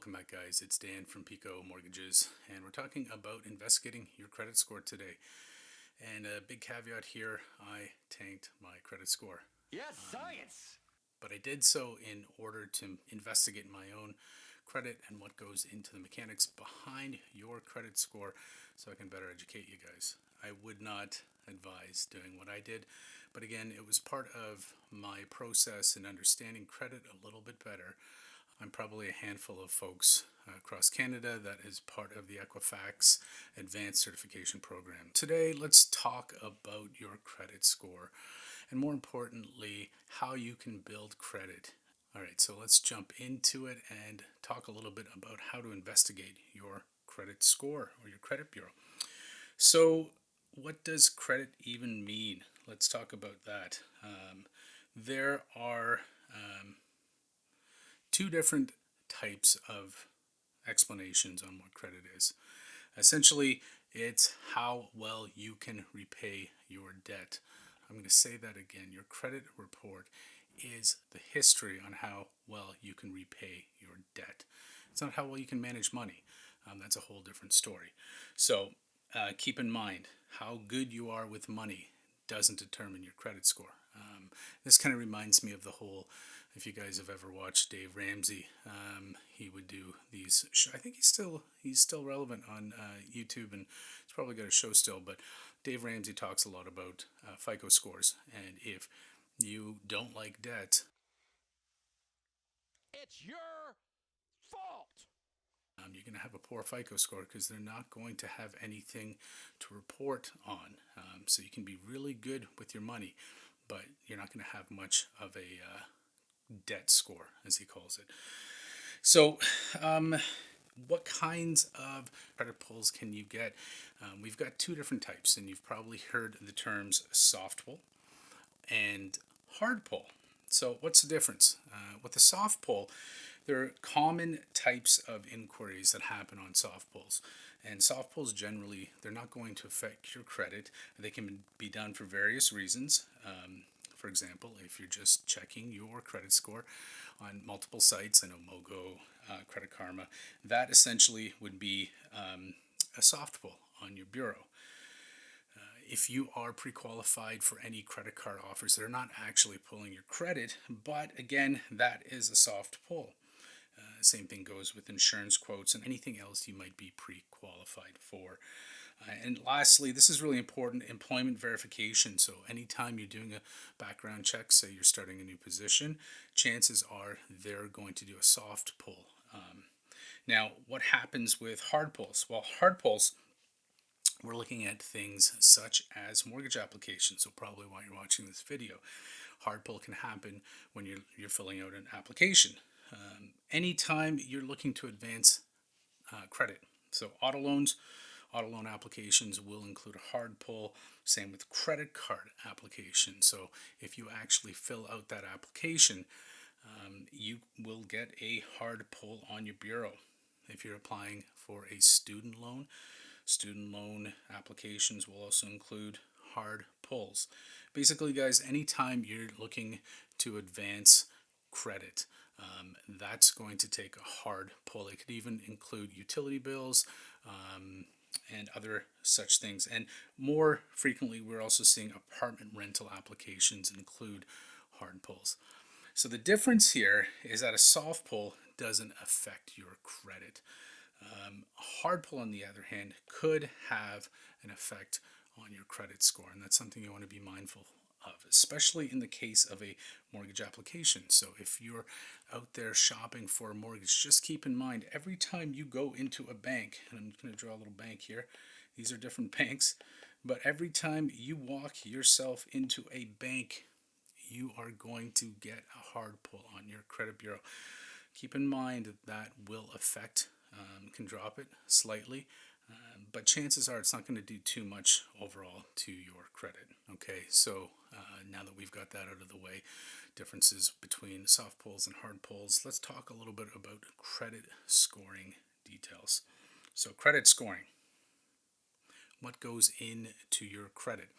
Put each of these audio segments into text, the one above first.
Welcome back, guys. It's Dan from Pekoe Mortgages, and we're talking about investigating your credit score today. And a big caveat here, I tanked my credit score. Yes, science! But I did so in order to investigate my own credit and what goes into the mechanics behind your credit score so I can better educate you guys. I would not advise doing what I did, but again, it was part of my process in understanding credit a little bit better. I'm probably a handful of folks across Canada that is part of the Equifax Advanced Certification Program. Today, let's talk about your credit score and, more importantly, how you can build credit. All right, so let's jump into it and talk a little bit about how to investigate your credit score or your credit bureau. So, what does credit even mean? Let's talk about that. There are two different types of explanations on what credit is. Essentially, it's how well you can repay your debt. I'm going to say that again. Your credit report is the history on how well you can repay your debt. It's not how well you can manage money. That's a whole different story. So keep in mind, how good you are with money doesn't determine your credit score. This kind of reminds me of the whole, if you guys have ever watched Dave Ramsey, he would do these. I think he's still relevant on YouTube, and he's probably got a show still. But Dave Ramsey talks a lot about FICO scores, and if you don't like debt, It's your fault! you're going to have a poor FICO score because they're not going to have anything to report on. So you can be really good with your money, but you're not going to have much of a debt score, as he calls it. So, what kinds of credit pulls can you get? We've got two different types, and you've probably heard the terms soft pull and hard pull. So, what's the difference? With the soft pull, there are common types of inquiries that happen on soft pulls. And soft pulls generally, they're not going to affect your credit. They can be done for various reasons. For example, if you're just checking your credit score on multiple sites, I know Mogo, Credit Karma, that essentially would be a soft pull on your bureau. If you are pre-qualified for any credit card offers, they're not actually pulling your credit, but again, that is a soft pull. Same thing goes with insurance quotes and anything else you might be pre-qualified for. And lastly, this is really important, employment verification. So anytime you're doing a background check, say you're starting a new position, chances are they're going to do a soft pull. Now, what happens with hard pulls? Well, hard pulls, we're looking at things such as mortgage applications. So probably while you're watching this video, hard pull can happen when you're filling out an application. Anytime you're looking to advance credit. So auto loan applications will include a hard pull. Same with credit card applications. So if you actually fill out that application, you will get a hard pull on your bureau. If you're applying for a student loan applications will also include hard pulls. Basically, guys, anytime you're looking to advance credit, that's going to take a hard pull. It could even include utility bills and other such things. And more frequently, we're also seeing apartment rental applications include hard pulls. So the difference here is that a soft pull doesn't affect your credit. A hard pull, on the other hand, could have an effect on your credit score, and that's something you want to be mindful of, especially in the case of a mortgage application. So if you're out there shopping for a mortgage, just keep in mind every time you go into a bank, and I'm going to draw a little bank here, these are different banks, but every time you walk yourself into a bank, you are going to get a hard pull on your credit bureau. Keep in mind that will affect, can drop it slightly, but chances are it's not going to do too much overall to your credit. Okay, so now that we've got that out of the way, differences between soft pulls and hard pulls, let's talk a little bit about credit scoring details. So credit scoring, what goes into your credit?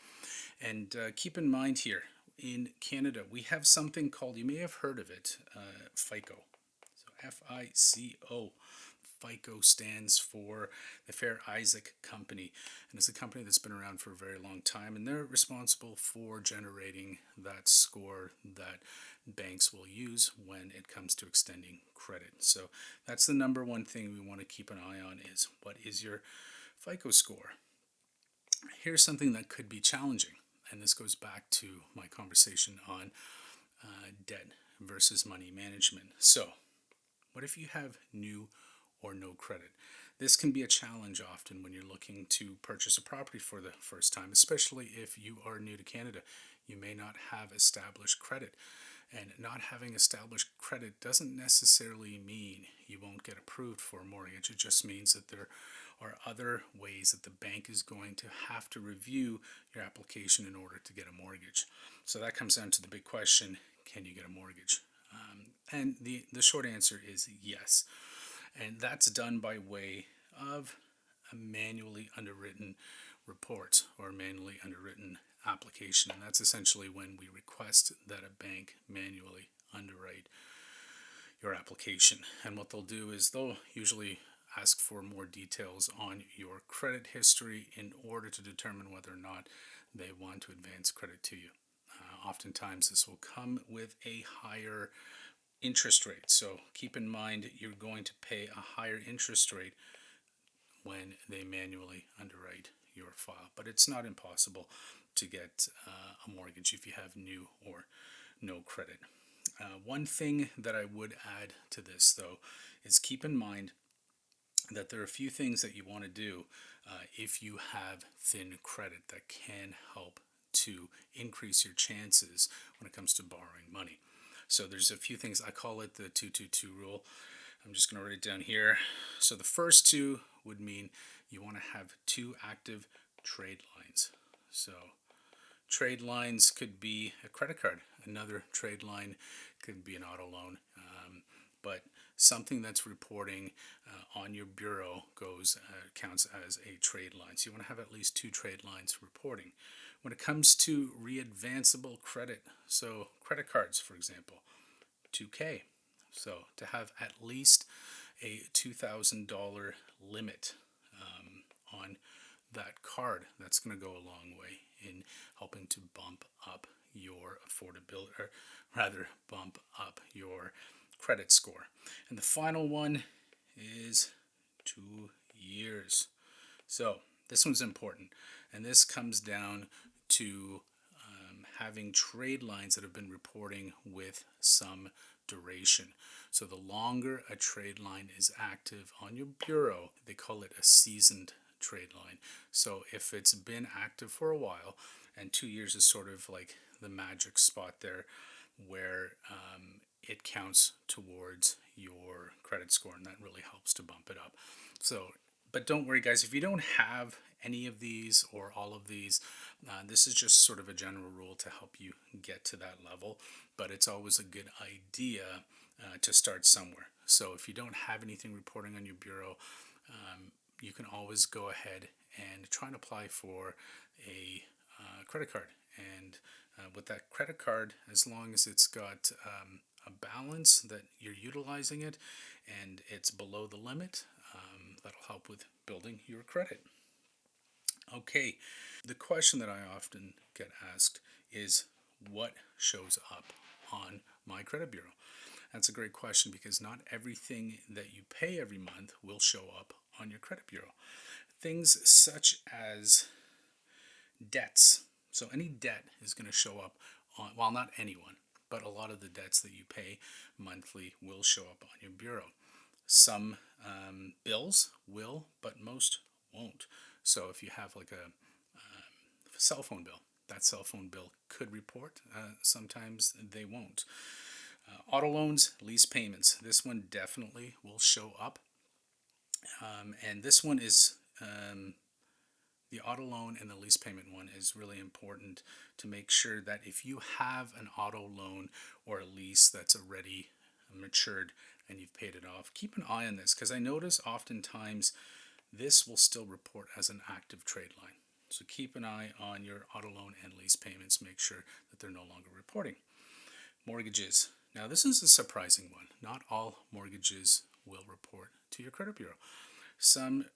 And keep in mind here, in Canada, we have something called, you may have heard of it, FICO. So FICO. FICO stands for the Fair Isaac Company, and it's a company that's been around for a very long time, and they're responsible for generating that score that banks will use when it comes to extending credit. So that's the number one thing we want to keep an eye on is what is your FICO score. Here's something that could be challenging, and this goes back to my conversation on debt versus money management. So what if you have new or no credit? This can be a challenge often when you're looking to purchase a property for the first time, especially if you are new to Canada. You may not have established credit, and not having established credit doesn't necessarily mean you won't get approved for a mortgage. It just means that there are other ways that the bank is going to have to review your application in order to get a mortgage. So that comes down to the big question, can you get a mortgage? And the short answer is yes. And that's done by way of a manually underwritten report or a manually underwritten application. And that's essentially when we request that a bank manually underwrite your application. And what they'll do is they'll usually ask for more details on your credit history in order to determine whether or not they want to advance credit to you. Oftentimes this will come with a higher interest rate. So keep in mind you're going to pay a higher interest rate when they manually underwrite your file. But it's not impossible to get a mortgage if you have new or no credit. One thing that I would add to this, though, is keep in mind that there are a few things that you want to do if you have thin credit that can help to increase your chances when it comes to borrowing money. So there's a few things. I call it the 2-2-2 rule. I'm just going to write it down here. So the first two would mean you want to have 2 active trade lines. So trade lines could be a credit card. Another trade line could be an auto loan. But something that's reporting on your bureau counts as a trade line. So you want to have at least 2 trade lines reporting. When it comes to readvanceable credit, so credit cards, for example, $2,000. So to have at least a $2,000 limit on that card, that's going to go a long way in helping to bump up your affordability, or rather bump up your credit score. And the final one is 2 years. So this one's important, and this comes down to having trade lines that have been reporting with some duration. So the longer a trade line is active on your bureau, they call it a seasoned trade line. So if it's been active for a while, and 2 years is sort of like the magic spot there where it counts towards your credit score, and that really helps to bump it up. So, but don't worry guys, if you don't have any of these or all of these, this is just sort of a general rule to help you get to that level, but it's always a good idea to start somewhere. So if you don't have anything reporting on your bureau, you can always go ahead and try and apply for a credit card. And with that credit card, as long as it's got a balance that you're utilizing it and it's below the limit, that'll help with building your credit. Okay, the question that I often get asked is, what shows up on my credit bureau? That's a great question because not everything that you pay every month will show up on your credit bureau. Things such as debts. So any debt is going to show up on, well, not anyone, but a lot of the debts that you pay monthly will show up on your bureau. Some bills will, but most won't. So if you have like a cell phone bill, that cell phone bill could report. Sometimes they won't. Auto loans, lease payments. This one definitely will show up. And this one is the auto loan and the lease payment one is really important to make sure that if you have an auto loan or a lease that's already matured and you've paid it off, keep an eye on this because I notice oftentimes this will still report as an active trade line. So keep an eye on your auto loan and lease payments. Make sure that they're no longer reporting. Mortgages. Now, this is a surprising one. Not all mortgages will report to your credit bureau. Some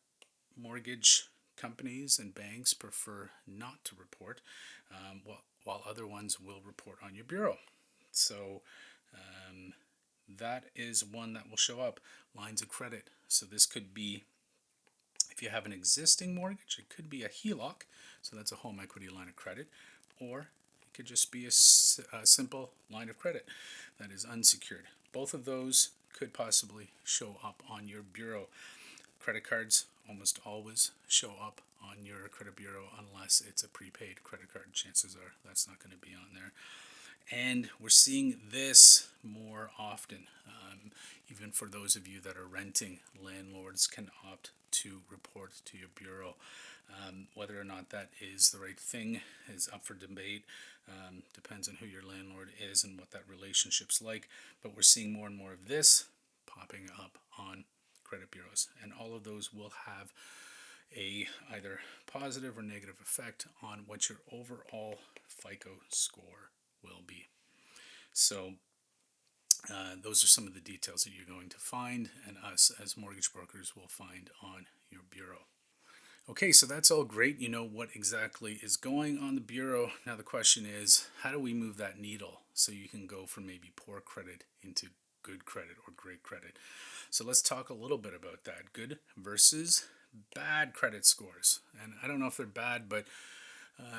mortgage companies and banks prefer not to report, while other ones will report on your bureau. So that is one that will show up. Lines of credit. So this could be, if you have an existing mortgage, it could be a HELOC, so that's a home equity line of credit, or it could just be a simple line of credit that is unsecured. Both of those could possibly show up on your bureau. Credit cards almost always show up on your credit bureau unless it's a prepaid credit card. Chances are that's not going to be on there. And we're seeing this more often. Even for those of you that are renting, landlords can opt to report to your bureau. Whether or not that is the right thing is up for debate. Depends on who your landlord is and what that relationship's like. But we're seeing more and more of this popping up on credit bureaus. And all of those will have a either positive or negative effect on what your overall FICO score will be. So those are some of the details that you're going to find, and us as mortgage brokers will find on your bureau. Okay, so that's all great. You know what exactly is going on the bureau. Now the question is, how do we move that needle so you can go from maybe poor credit into good credit or great credit? So let's talk a little bit about that. Good versus bad credit scores. And I don't know if they're bad, but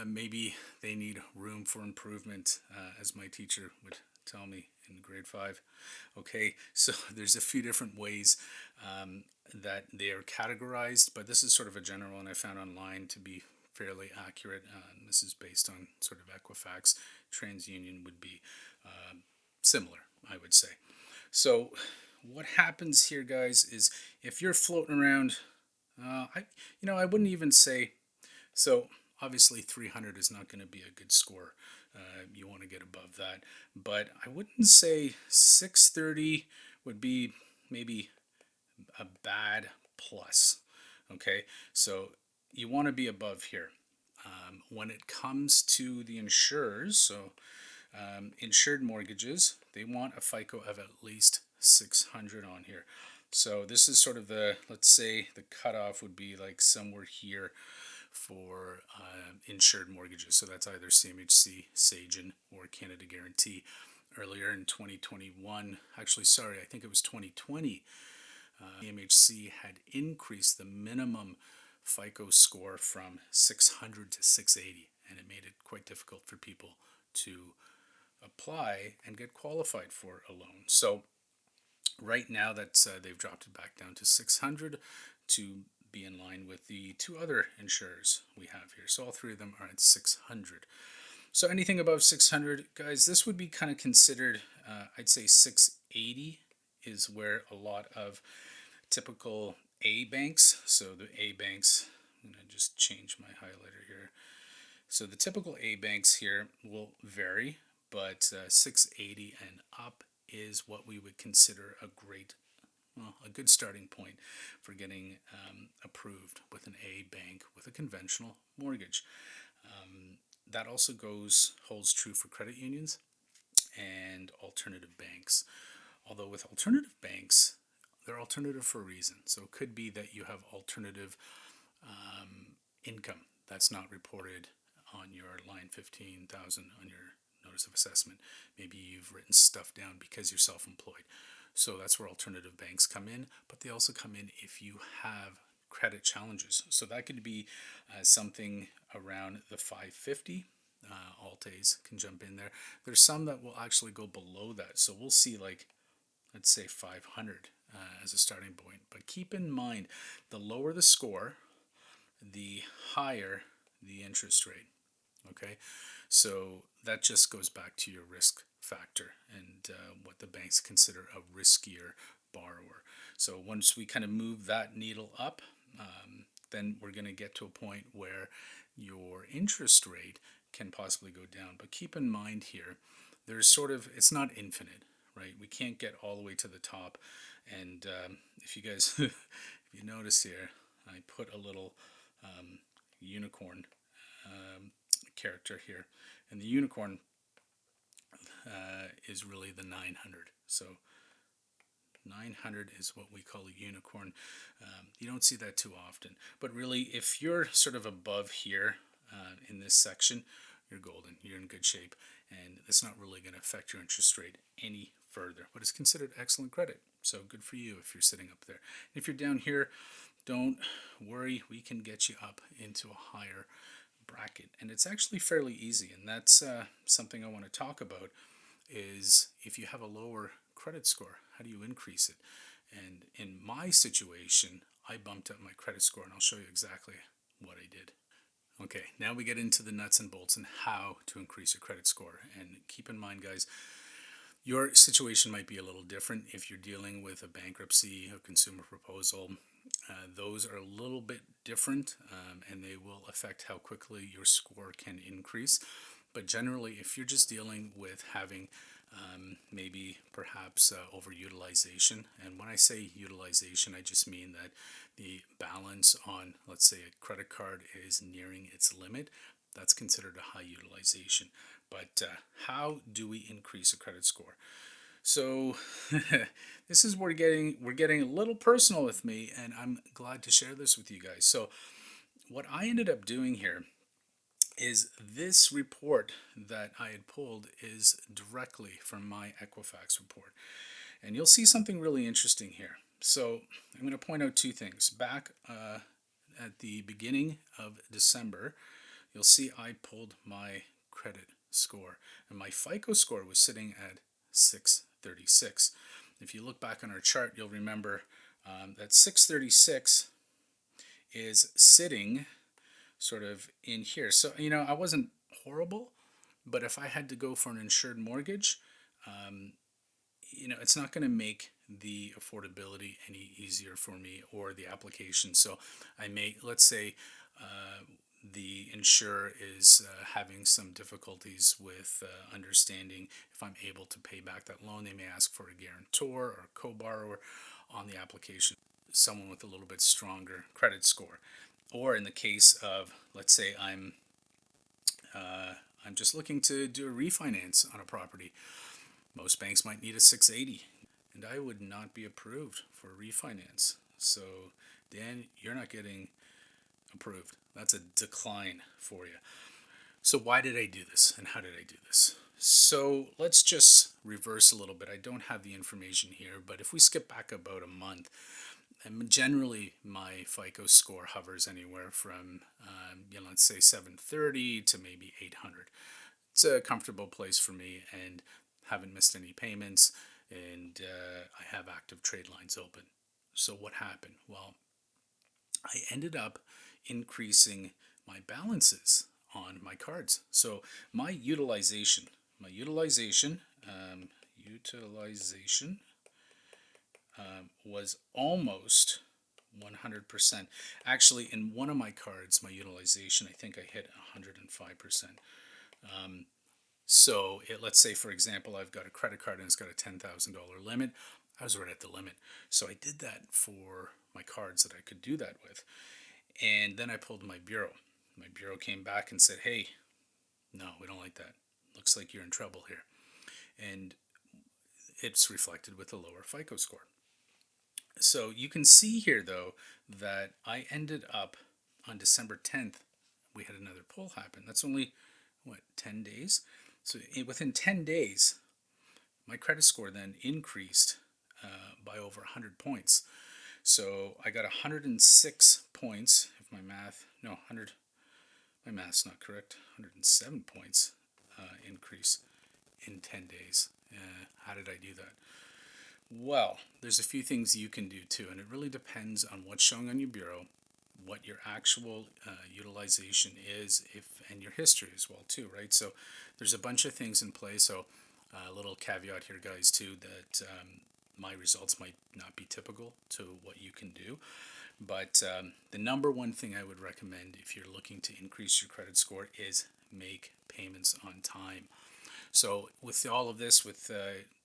maybe they need room for improvement, as my teacher would tell me in grade 5. Okay, so there's a few different ways that they are categorized, but this is sort of a general one I found online to be fairly accurate. This is based on sort of Equifax. TransUnion would be similar, I would say. So what happens here, guys, is if you're floating around, I wouldn't even say, so obviously 300 is not going to be a good score. You want to get above that, but I wouldn't say 630 would be maybe a bad plus. Okay, so you want to be above here. When it comes to the insurers, so insured mortgages, they want a FICO of at least 600 on here. So this is sort of let's say the cutoff would be like somewhere here for insured mortgages. So that's either CMHC, Sagen, or Canada Guarantee. Earlier in 2021, actually, sorry, I think it was 2020, CMHC had increased the minimum FICO score from 600 to 680, and it made it quite difficult for people to apply and get qualified for a loan. So right now that's they've dropped it back down to 600 to be in line with the two other insurers we have here. So all three of them are at 600. So anything above 600, guys, this would be kind of considered, I'd say 680 is where a lot of typical A banks, so the A banks, I'm going to just change my highlighter here. So the typical A banks here will vary, but 680 and up is what we would consider a good starting point for getting approved with an A bank with a conventional mortgage. That also holds true for credit unions and alternative banks. Although with alternative banks, they're alternative for a reason. So it could be that you have alternative income that's not reported on your line 15,000 on your notice of assessment. Maybe you've written stuff down because you're self-employed. So that's where alternative banks come in, but they also come in if you have credit challenges. So that could be something around the 550. Alt-A's can jump in there. There's some that will actually go below that. So we'll see, like, let's say 500 as a starting point. But keep in mind, the lower the score, the higher the interest rate. Okay, so that just goes back to your risk factor and what the banks consider a riskier borrower. So once we kind of move that needle up, then we're going to get to a point where your interest rate can possibly go down. But keep in mind here, it's not infinite, right? We can't get all the way to the top. And if you guys, if you notice here, I put a little unicorn character here, and the unicorn is really the 900. So 900 is what we call a unicorn. You don't see that too often. But really, if you're sort of above here in this section, you're golden. You're in good shape. And it's not really going to affect your interest rate any further. But it's considered excellent credit. So good for you if you're sitting up there. And if you're down here, don't worry. We can get you up into a higher bracket. And it's actually fairly easy. And that's something I want to talk about is if you have a lower credit score, how do you increase it? And in my situation, I bumped up my credit score, and I'll show you exactly what I did. Okay, now we get into the nuts and bolts and how to increase your credit score. And keep in mind, guys, your situation might be a little different if you're dealing with a bankruptcy, a consumer proposal. Those are a little bit different, and they will affect how quickly your score can increase. But generally, if you're just dealing with having maybe perhaps overutilization, and when I say utilization, I just mean that the balance on, let's say, a credit card is nearing its limit, that's considered a high utilization. But how do we increase a credit score? So this is where we're getting a little personal with me, and I'm glad to share this with you guys. So what I ended up doing here is this report that I had pulled is directly from my Equifax report. And you'll see something really interesting here. So I'm going to point out two things. Back at the beginning of December, you'll see I pulled my credit score. And my FICO score was sitting at 636. If you look back on our chart, you'll remember that 636 is sitting sort of in here. So, I wasn't horrible, but if I had to go for an insured mortgage, it's not going to make the affordability any easier for me or the application. So let's say the insurer is having some difficulties with understanding if I'm able to pay back that loan. They may ask for a guarantor or a co-borrower on the application, someone with a little bit stronger credit score. Or in the case of, let's say I'm just looking to do a refinance on a property. Most banks might need a 680, and I would not be approved for a refinance. So, Dan, you're not getting approved. That's a decline for you. So why did I do this, and how did I do this? So let's just reverse a little bit. I don't have the information here, but if we skip back about a month, and generally my FICO score hovers anywhere from, let's say 730 to maybe 800. It's a comfortable place for me, and haven't missed any payments, and I have active trade lines open. So what happened? Well, I ended up increasing my balances on my cards. So my utilization was almost 100%. Actually, in one of my cards, my utilization, I think I hit 105%. So let's say, for example, I've got a credit card and it's got a $10,000 limit. I was right at the limit. So I did that for my cards that I could do that with. And then I pulled my bureau. My bureau came back and said, hey, no, we don't like that. Looks like you're in trouble here. And it's reflected with a lower FICO score. So you can see here, though, that I ended up on December 10th, we had another pull happen. That's only, 10 days? So within 10 days, my credit score then increased by over 100 points. So I got 106 points, if my math's not correct, 107 points increase in 10 days. How did I do that? Well, there's a few things you can do too, and it really depends on what's showing on your bureau, what your actual utilization is, and your history as well too, right? So there's a bunch of things in play. So a little caveat here, guys, too, that my results might not be typical to what you can do. But the number one thing I would recommend if you're looking to increase your credit score is make payments on time. So with all of this, with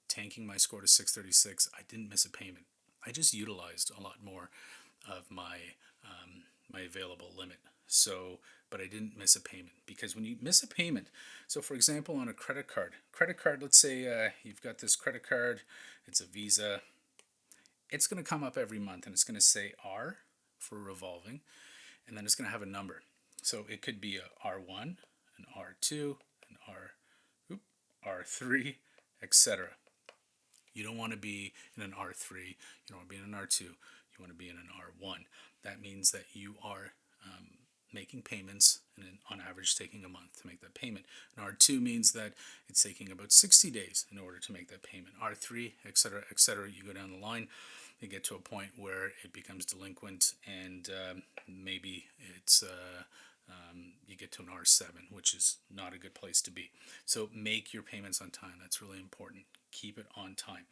tanking my score to 636, I didn't miss a payment. I just utilized a lot more of my my available limit. So, but I didn't miss a payment, because when you miss a payment, so for example, on a credit card, let's say you've got this credit card, it's a Visa, it's going to come up every month and it's going to say R for revolving, and then it's going to have a number. So it could be a R1, an R2, an R3, etc. You don't want to be in an R3, you don't want to be in an R2, you want to be in an R1. That means that you are making payments and on average taking a month to make that payment. And R2 means that it's taking about 60 days in order to make that payment. R3, etc., etc. You go down the line, you get to a point where it becomes delinquent, and maybe it's you get to an R7, which is not a good place to be. So make your payments on time. That's really important. Keep it on time.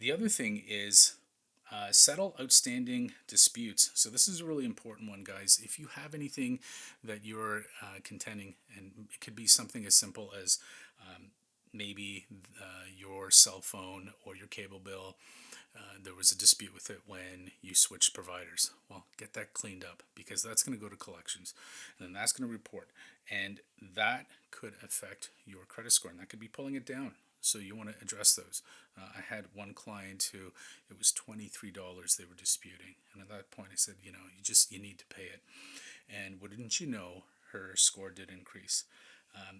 The other thing is settle outstanding disputes. So this is a really important one, guys. If you have anything that you're contending, and it could be something as simple as maybe your cell phone or your cable bill, there was a dispute with it when you switched providers. Well, get that cleaned up, because that's going to go to collections, and then that's going to report, and that could affect your credit score, and that could be pulling it down. So you want to address those. I had one client who, it was $23 they were disputing, and at that point I said, you need to pay it. And wouldn't you know, her score did increase.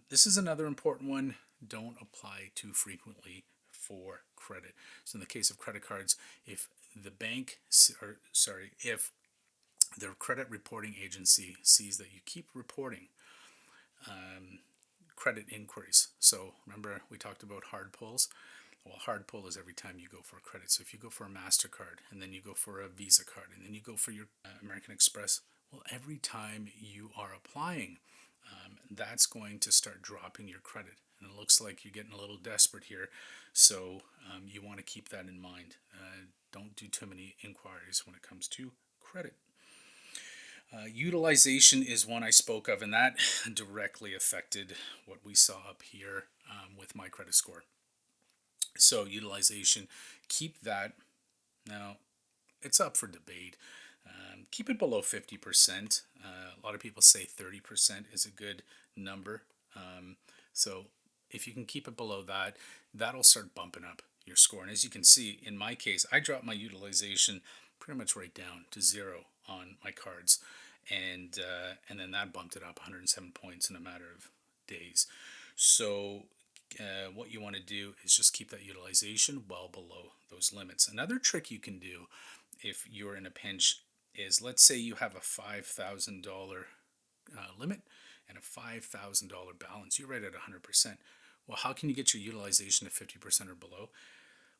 This is another important one. Don't apply too frequently for credit. So in the case of credit cards, if the if their credit reporting agency sees that you keep reporting credit inquiries. So remember, we talked about hard pulls. Well, hard pull is every time you go for a credit. So if you go for a MasterCard, and then you go for a Visa card, and then you go for your American Express, well, every time you are applying, that's going to start dropping your credit. And it looks like you're getting a little desperate here. So you want to keep that in mind. Don't do too many inquiries when it comes to credit. Utilization is one I spoke of, and that directly affected what we saw up here with my credit score. So utilization, keep that. Now, it's up for debate. Keep it below 50%. A lot of people say 30% is a good number. So if you can keep it below that, that'll start bumping up your score. And as you can see, in my case, I dropped my utilization pretty much right down to 0 on my cards, and then that bumped it up 107 points in a matter of days. So what you want to do is just keep that utilization well below those limits. Another trick you can do if you're in a pinch is, let's say you have a $5,000 limit and a $5,000 balance. You're right at 100%. Well, how can you get your utilization to 50% or below?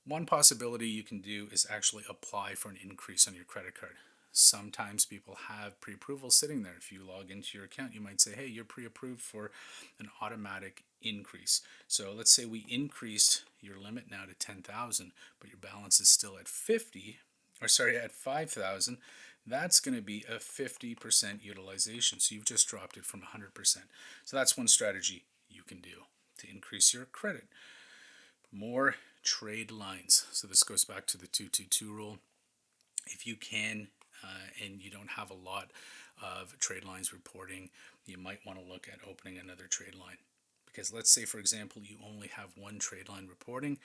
One possibility you can do is actually apply for an increase on your credit card. Sometimes people have pre-approval sitting there. If you log into your account, you might say, hey, you're pre-approved for an automatic increase. So let's say we increased your limit now to 10,000, but your balance is still at 5,000. That's going to be a 50% utilization. So you've just dropped it from 100%. So that's one strategy you can do to increase your credit. More trade lines. So this goes back to the 222 rule. If you can, and you don't have a lot of trade lines reporting, you might want to look at opening another trade line. Because let's say, for example, you only have one trade line reporting,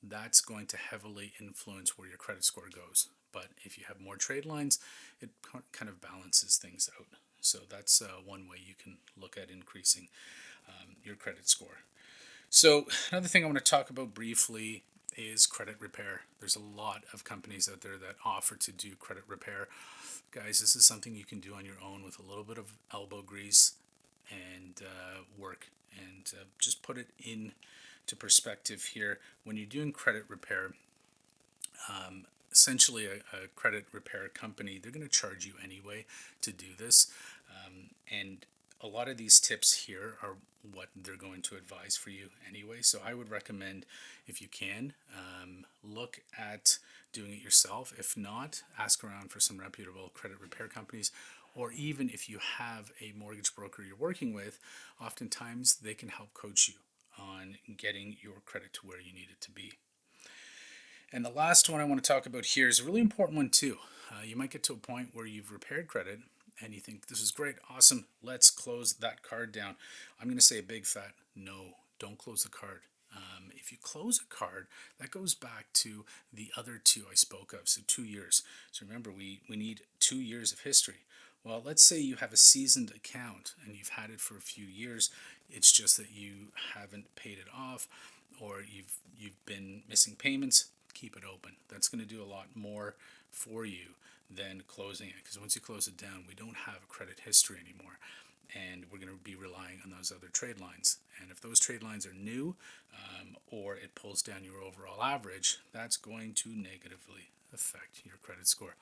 that's going to heavily influence where your credit score goes. But if you have more trade lines, it kind of balances things out. So that's one way you can look at increasing your credit score. So another thing I want to talk about briefly is credit repair. There's a lot of companies out there that offer to do credit repair. Guys, this is something you can do on your own with a little bit of elbow grease and work, and just put it into perspective here. When you're doing credit repair, essentially a credit repair company, they're going to charge you anyway to do this, and a lot of these tips here are what they're going to advise for you anyway. So I would recommend, if you can, look at doing it yourself. If not, ask around for some reputable credit repair companies, or even if you have a mortgage broker you're working with, oftentimes they can help coach you on getting your credit to where you need it to be. And the last one I want to talk about here is a really important one too. You might get to a point where you've repaired credit and you think, this is great, awesome, let's close that card down. I'm going to say a big fat no, don't close the card. If you close a card, that goes back to the other two I spoke of, so 2 years. So remember, we need 2 years of history. Well, let's say you have a seasoned account and you've had it for a few years. It's just that you haven't paid it off, or you've been missing payments. Keep it open. That's going to do a lot more for you than closing it, because once you close it down, we don't have a credit history anymore, and we're going to be relying on those other trade lines. And if those trade lines are new, or it pulls down your overall average, that's going to negatively affect your credit score.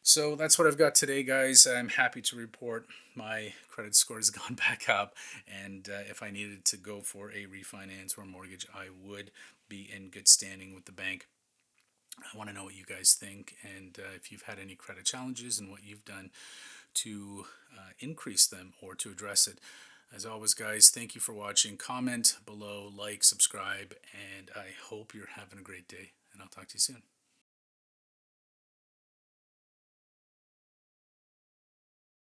So that's what I've got today, guys. I'm happy to report my credit score has gone back up, and if I needed to go for a refinance or mortgage, I would be in good standing with the bank. I want to know what you guys think, and if you've had any credit challenges and what you've done to increase them or to address it. As always, guys, thank you for watching. Comment below, like, subscribe, and I hope you're having a great day, and I'll talk to you soon.